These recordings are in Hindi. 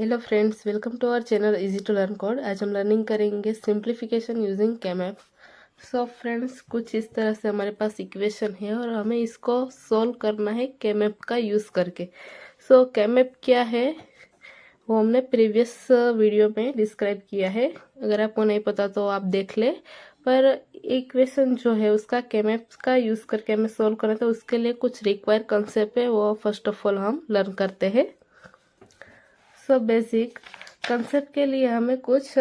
Hello friends, welcome to our channel easy to learn code. आज हम लर्निंग करेंगे simplification using K map. So friends, कुछ इस तरह से हमारे पास इक्वेशन है और हमें इसको सोल्व करना है केमैप का यूज़ करके। सो केमैप क्या है वो हमने प्रीवियस वीडियो में डिस्क्राइब किया है। अगर आपको नहीं पता तो आप देख ले। पर इक्वेशन जो है उसका केमैप का यूज़ करके हमें सोल्व करना है, तो उसके लिए कुछ रिक्वायर कंसेप्ट है, वो फर्स्ट ऑफ ऑल हम लर्न करते हैं। सो बेसिक कंसेप्ट के लिए हमें कुछ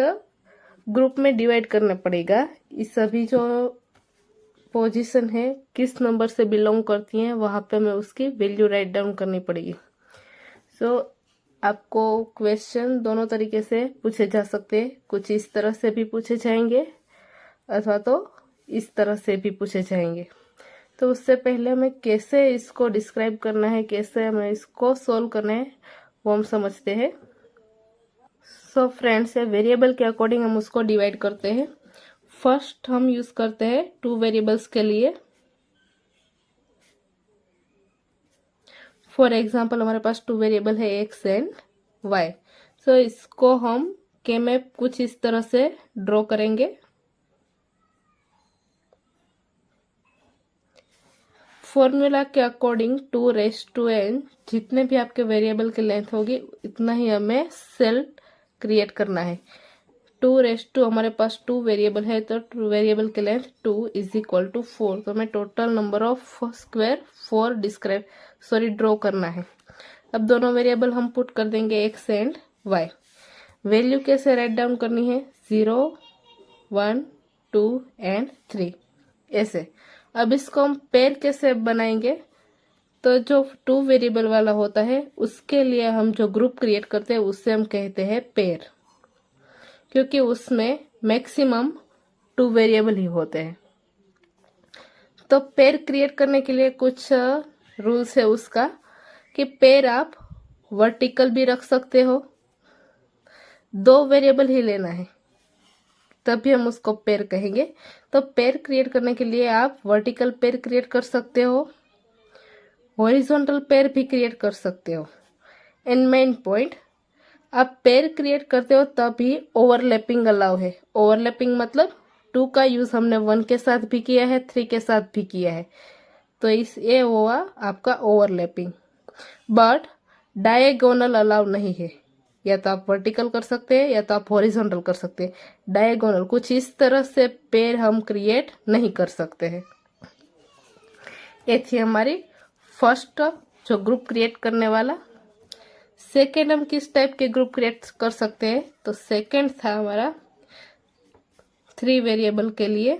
ग्रुप में डिवाइड करना पड़ेगा। ये सभी जो पोजीशन है किस नंबर से बिलोंग करती हैं वहाँ पे हमें उसकी वैल्यू राइट डाउन करनी पड़ेगी। सो आपको क्वेश्चन दोनों तरीके से पूछे जा सकते हैं। कुछ इस तरह से भी पूछे जाएंगे अथवा तो इस तरह से भी पूछे जाएंगे। तो उससे पहले हमें कैसे इसको डिस्क्राइब करना है, कैसे हमें इसको सोल्व करना है, वो हम समझते हैं। सो फ्रेंड्स, वेरिएबल के अकॉर्डिंग हम उसको डिवाइड करते हैं। फर्स्ट हम यूज करते हैं टू वेरिएबल्स के लिए। फॉर एग्जांपल हमारे पास टू वेरिएबल है एक्स एंड वाई। सो इसको हम केमैप कुछ इस तरह से ड्रॉ करेंगे। फॉर्मूला के अकॉर्डिंग 2⁻n जितने भी आपके वेरिएबल की लेंथ होगी इतना ही हमें सेल क्रिएट करना है। 2 हमारे पास 2 वेरिएबल है तो वेरिएबल की लेंथ 2 = 4। तो हमें total number of square 4 draw करना है। अब दोनों वेरिएबल हम पुट कर देंगे एक्स एंड वाई। वैल्यू कैसे राइट डाउन करनी है? 0, 1, 2 एंड 3 ऐसे। अब इसको हम पेयर कैसे बनाएंगे? तो जो 2 वेरिएबल वाला होता है उसके लिए हम जो ग्रुप क्रिएट करते हैं उससे हम कहते हैं पेयर, क्योंकि उसमें मैक्सिमम 2 वेरिएबल ही होते हैं। तो पेयर क्रिएट करने के लिए कुछ रूल्स है उसका कि पेयर आप वर्टिकल भी रख सकते हो, 2 वेरिएबल ही लेना है तभी हम उसको पेयर कहेंगे। तो पेयर क्रिएट करने के लिए आप वर्टिकल पेयर क्रिएट कर सकते हो, हॉरिजॉन्टल पेयर भी क्रिएट कर सकते हो। एंड मेन पॉइंट, आप पेयर क्रिएट करते हो तभी ओवरलैपिंग अलाउ है। ओवरलैपिंग मतलब 2 का यूज हमने 1 के साथ भी किया है, 3 के साथ भी किया है, तो इस ये हुआ आपका ओवरलैपिंग। बट डायगोनल अलाउ नहीं है। या तो आप वर्टिकल कर सकते हैं या तो आप हॉरिजॉन्टल कर सकते हैं। डायगोनल कुछ इस तरह से पेयर हम क्रिएट नहीं कर सकते हैं। ये थी हमारी फर्स्ट जो ग्रुप क्रिएट करने वाला। सेकेंड हम किस टाइप के ग्रुप क्रिएट कर सकते हैं? तो सेकेंड था हमारा 3 वेरिएबल के लिए,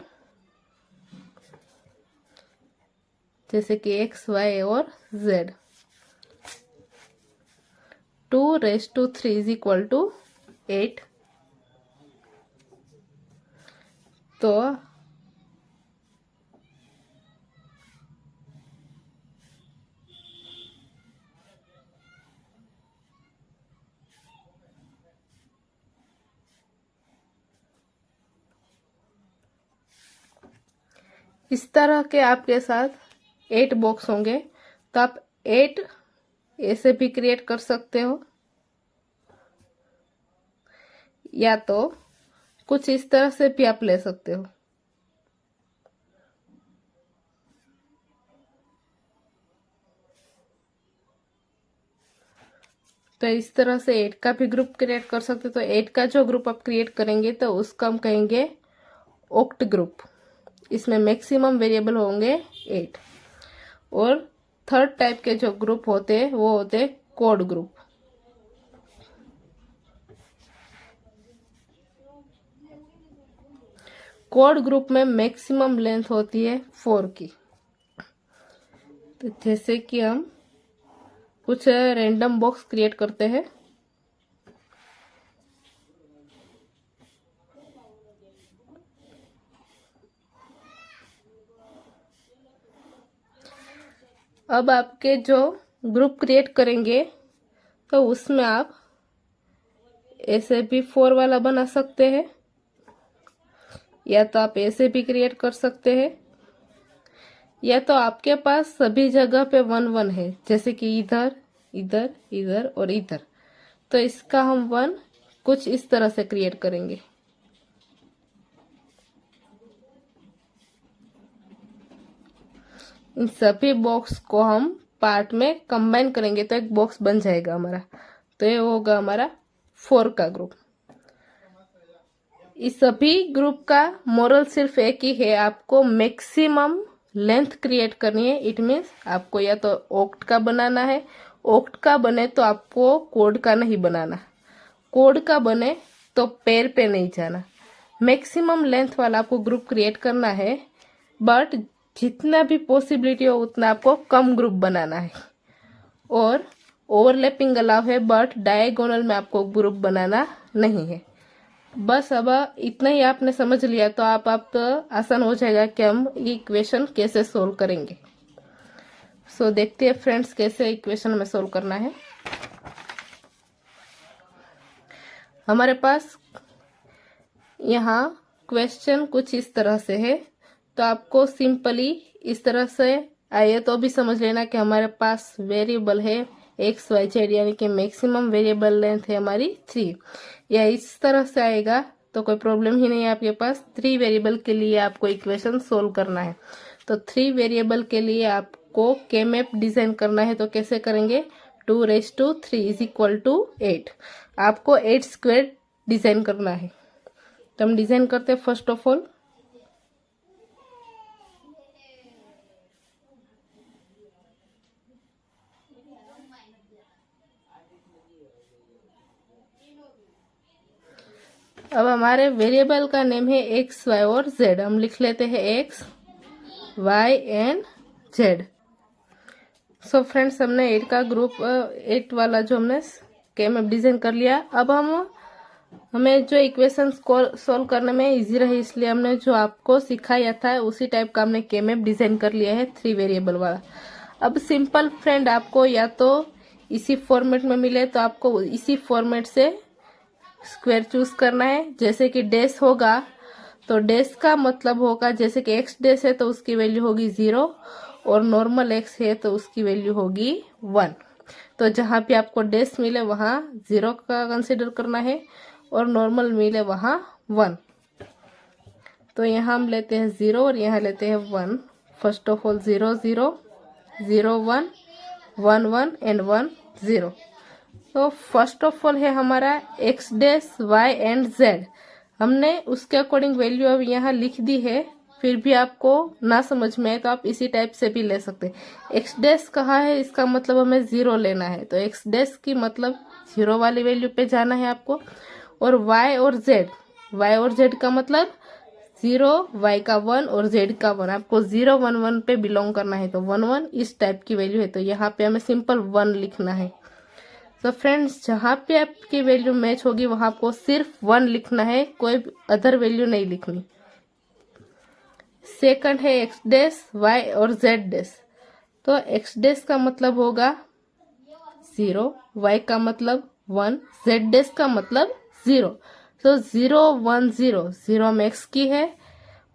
जैसे कि एक्स, वाई और जेड। 2⁻³ = 8। तो इस तरह के आपके साथ 8 बॉक्स होंगे, तो आप 8 ऐसे भी क्रिएट कर सकते हो या तो कुछ इस तरह से भी आप ले सकते हो। तो इस तरह से 8 का भी ग्रुप क्रिएट कर सकते हो। तो 8 का जो ग्रुप आप क्रिएट करेंगे तो उसका हम कहेंगे ओक्ट ग्रुप। इसमें मैक्सिमम वेरिएबल होंगे 8। और थर्ड टाइप के जो ग्रुप होते हैं वो होते हैं कोड ग्रुप। कोड ग्रुप में मैक्सिमम लेंथ होती है 4 की। तो जैसे कि हम कुछ रैंडम बॉक्स क्रिएट करते हैं। अब आपके जो ग्रुप क्रिएट करेंगे तो उसमें आप ऐसे भी 4 वाला बना सकते हैं या तो आप ऐसे भी क्रिएट कर सकते हैं, या तो आपके पास सभी जगह पे 1 1 है, जैसे कि इधर, इधर, इधर और इधर। तो इसका हम 1 कुछ इस तरह से क्रिएट करेंगे। इन सभी बॉक्स को हम पार्ट में कंबाइन करेंगे तो एक बॉक्स बन जाएगा हमारा। तो ये होगा हमारा 4 का ग्रुप। इस सभी ग्रुप का मोरल सिर्फ एक ही है, आपको मैक्सिमम लेंथ क्रिएट करनी है। इट मीन्स आपको या तो ऑक्ट का बनाना है, ऑक्ट का बने तो आपको कोड का नहीं बनाना, कोड का बने तो पेर पे नहीं जाना। मैक्सिमम लेंथ वाला आपको ग्रुप क्रिएट करना है, बट जितना भी पॉसिबिलिटी हो उतना आपको कम ग्रुप बनाना है। और ओवरलैपिंग अलाउ है, बट डायगोनल में आपको ग्रुप बनाना नहीं है। बस अब इतना ही आपने समझ लिया तो आप तो आसान हो जाएगा कि हम ये इक्वेशन कैसे सोल्व करेंगे। सो देखते हैं फ्रेंड्स कैसे इक्वेशन में सोल्व करना है। हमारे पास यहाँ क्वेश्चन कुछ इस तरह से है, तो आपको सिंपली इस तरह से आइए तो भी समझ लेना कि हमारे पास वेरिएबल है एक्स वाई जेड, यानी कि मैक्सिमम वेरिएबल लेंथ है हमारी 3। या इस तरह से आएगा तो कोई प्रॉब्लम ही नहीं है आपके पास। 3 वेरिएबल के लिए आपको इक्वेशन सोल्व करना है, तो 3 वेरिएबल के लिए आपको के मैप डिजाइन करना है। तो कैसे करेंगे, 2�3 = 8। आपको 8 स्क्वायर डिजाइन करना है। तो हम डिजाइन करते हैं फर्स्ट ऑफ ऑल। अब हमारे वेरिएबल का नेम है एक्स वाई और जेड। हम लिख लेते हैं X Y and Z. So friends हमने 8 का ग्रुप 8 वाला जो हमने के मैप डिजाइन कर लिया। अब हमें जो इक्वेशन सोल्व करने में इजी रहे, इसलिए हमने जो आपको सिखाया था उसी टाइप का हमने के मैप डिजाइन कर लिया है 3 वेरिएबल वाला। अब सिंपल फ्रेंड आपको या तो इसी फॉर्मेट में मिले तो आपको इसी फॉर्मेट से स्क्वायर चूज करना है। जैसे कि डैश होगा तो डैश का मतलब होगा, जैसे कि एक्स डैश है तो उसकी वैल्यू होगी 0 और नॉर्मल एक्स है तो उसकी वैल्यू होगी 1। तो जहां भी आपको डैश मिले वहां 0 का कंसिडर करना है और नॉर्मल मिले वहां 1। तो यहाँ हम लेते हैं 0 और यहाँ लेते हैं 1। First of all 0 0 0 1 1 1 and 1 0। तो फर्स्ट ऑफ ऑल है हमारा X dash Y and Z. हमने उसके अकॉर्डिंग वैल्यू अब यहाँ लिख दी है। फिर भी आपको ना समझ में आए तो आप इसी टाइप से भी ले सकते हैं। एक्स डैश कहा है, इसका मतलब हमें 0 लेना है, तो एक्स डैश की मतलब 0 वाली वैल्यू पे जाना है आपको। और वाई और जेड का मतलब 0 वाई का 1 और जेड का 1। आपको 0 1 1 पे बिलोंग करना है, तो 1 1 इस टाइप की वैल्यू है, तो यहाँ पे हमें सिंपल 1 लिखना है। तो फ्रेंड्स जहाँ पे आपकी वैल्यू मैच होगी वहां आपको सिर्फ 1 लिखना है, कोई अदर वैल्यू नहीं लिखनी। सेकंड है एक्स डैश वाई और जेड डैश। तो एक्स डैश का मतलब होगा 0, वाई का मतलब 1, जेड डैश का मतलब 0। तो 0 1 0, 0 में एक्स की है,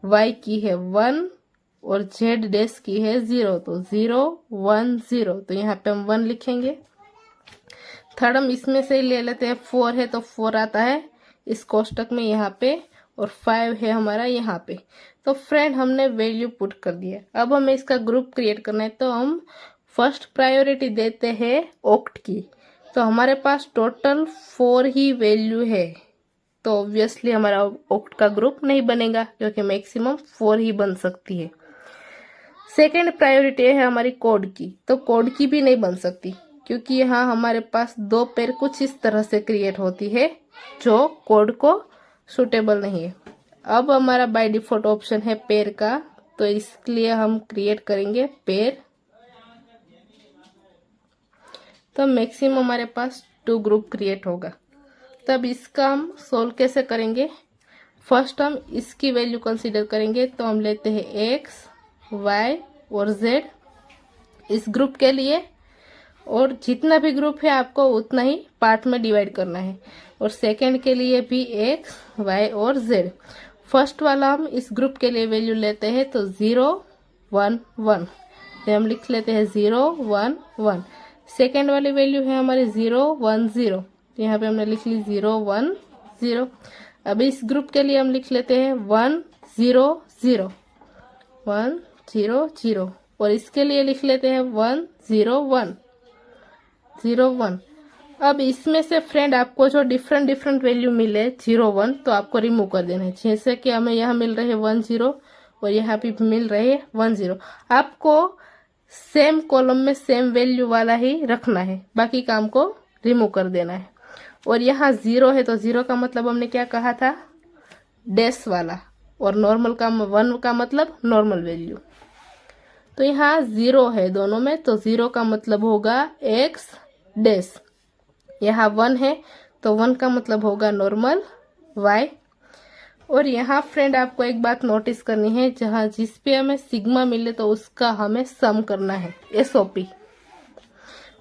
वाई की है 1 और जेड डैश की है 0। तो 0 1 0, तो यहाँ पे हम 1 लिखेंगे। थर्ड हम इसमें से ले लेते हैं, 4 है तो 4 आता है इस कोष्टक में यहाँ पे, और 5 है हमारा यहाँ पे। तो फ्रेंड हमने वैल्यू पुट कर दिया। अब हमें इसका ग्रुप क्रिएट करना है, तो हम फर्स्ट प्रायोरिटी देते हैं ऑक्ट की। तो हमारे पास टोटल 4 ही वैल्यू है, तो ऑब्वियसली हमारा ऑक्ट का ग्रुप नहीं बनेगा क्योंकि मैक्सिमम 4 ही बन सकती है। सेकेंड प्रायोरिटी है हमारी कोड की, तो कोड की भी नहीं बन सकती क्योंकि यहाँ हमारे पास 2 पेयर कुछ इस तरह से क्रिएट होती है जो कोड को सूटेबल नहीं है। अब हमारा बाय डिफॉल्ट ऑप्शन है पेयर का, तो इसलिए हम क्रिएट करेंगे पेयर। तो मैक्सिमम हमारे पास 2 ग्रुप क्रिएट होगा। तब इसका हम सोल्व कैसे करेंगे, फर्स्ट हम इसकी वैल्यू कंसीडर करेंगे। तो हम लेते हैं एक्स वाई और जेड इस ग्रुप के लिए, और जितना भी ग्रुप है आपको उतना ही पार्ट में डिवाइड करना है। और सेकंड के लिए भी एक्स वाई और जेड। फर्स्ट वाला हम इस ग्रुप के लिए वैल्यू लेते हैं, तो 0 1 1, तो हम लिख लेते हैं 0 1 1। सेकंड वाली वैल्यू है हमारी 0 1 0, यहाँ पे हमने लिख ली 0 1 0। अब इस ग्रुप के लिए हम लिख लेते हैं 1 0 0 1 0 0 और इसके लिए लिख लेते हैं 1 0 1 0 1। अब इसमें से फ्रेंड आपको जो डिफरेंट डिफरेंट वैल्यू मिले 0 1 तो आपको रिमूव कर देना है। जैसे कि हमें यहाँ मिल रहे हैं 1 0 और यहाँ पे मिल रहे हैं 1 0। आपको सेम कॉलम में सेम वैल्यू वाला ही रखना है, बाकी काम को रिमूव कर देना है। और यहाँ 0 है तो 0 का मतलब हमने क्या कहा था, डैश वाला, और नॉर्मल का 1 का मतलब नॉर्मल वैल्यू। तो यहाँ 0 है दोनों में, तो 0 का मतलब होगा x डैश। यहाँ 1 है तो 1 का मतलब होगा नॉर्मल y। और यहाँ फ्रेंड आपको एक बात नोटिस करनी है, जहाँ जिस पे हमें सिग्मा मिले तो उसका हमें सम करना है, SOP।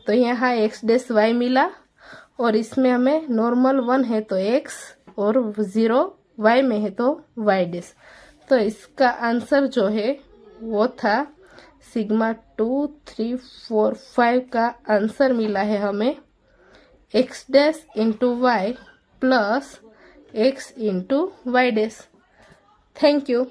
तो यहाँ x डैश y मिला और इसमें हमें नॉर्मल 1 है तो x और 0 y में है तो y डैश। तो इसका आंसर जो है वो था सिग्मा 2 3 4 5 का आंसर मिला है हमें x dash into y plus x into y dash. Thank you.